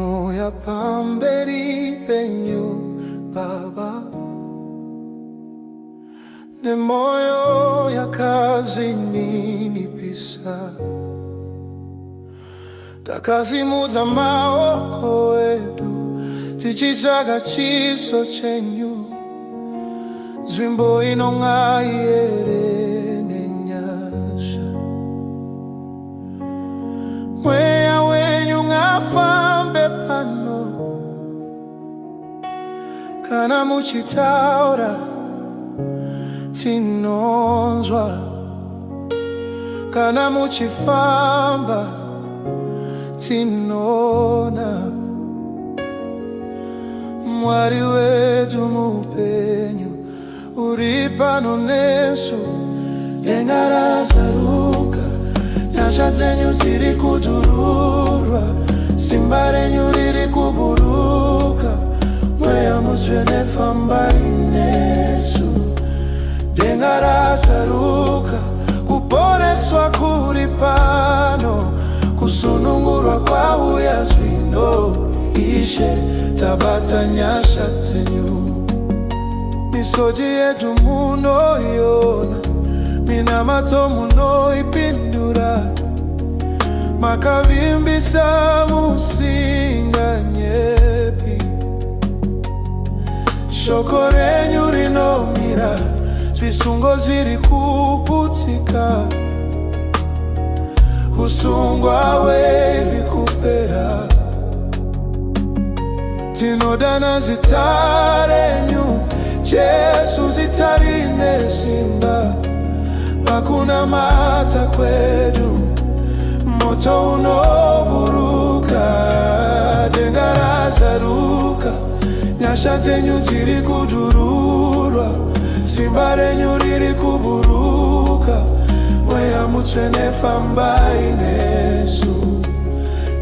Tino ya pamberi penyu Baba, ne moyo ya kazi nini pisa takazimuza maoko edu tichisaga chiso chenyu zwimbo inong'ayere nenyasha mweya wenyu ng'afambe pano kana muchitaura tinonzwa kana muchifamba tinona mwari wetu mupenyu uri pano nesu nengarasaruka nyasha zenyu tiri kudururwa simba renyu riri kuburuka mweya mutsvene fambai nesu nengarasaruka kuporeswa kuri pano kusunungurwa kwauya zvino Ishe tabata nyasha dzenyu misoji yedu munoiona minamato munoipindura makavimbisa musinganyepi shoko renyu rinomira zvisungo zviri kuputsika usungwa hwevi kupera tinodana zita renyu Jesu zita rine simba pakunamata kwedu moto unoburuka denga razaruka nyasha dzenyu tiri kudururwa simba renyu riri kuburuka mweya mutsvene fambai nesu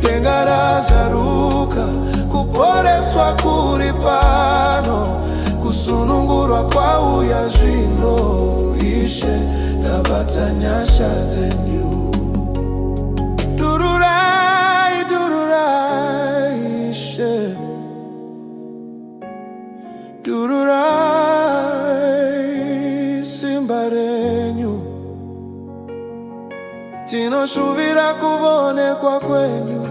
denga razaruka kuporeswa kuri pano kusunungurwa kwauya zvino Ishe tabata nyasha dzenyu dururai dururai Ishe dururai simba renyu tinoshuvira kuonekwa kwenyu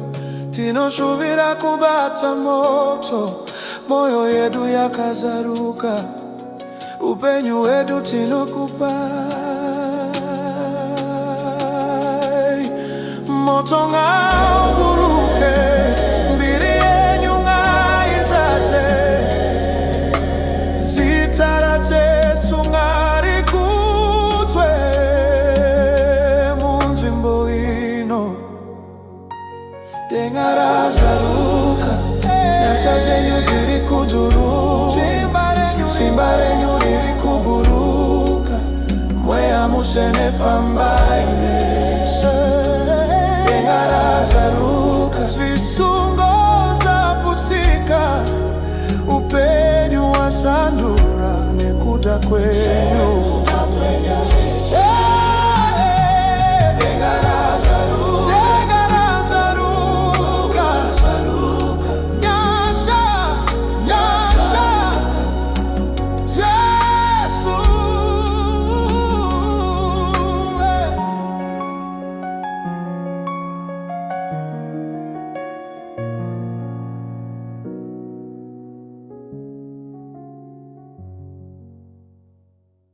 tinoshuvira kubata moto moyo yedu yakazaruka upenyu wedu tinokupai moto ngauburuke mbiri yenyu ng'aizate zita ra Jesu ng'arikudzwe munzvimbo ino denga razaruka nyasha zenyu ziri kuduruka simba renyu riri kuburuka mweya mutsvene fambai nesu denga razaruka zvisungo zvaputsika upenyu wasandura nekuda kwenyu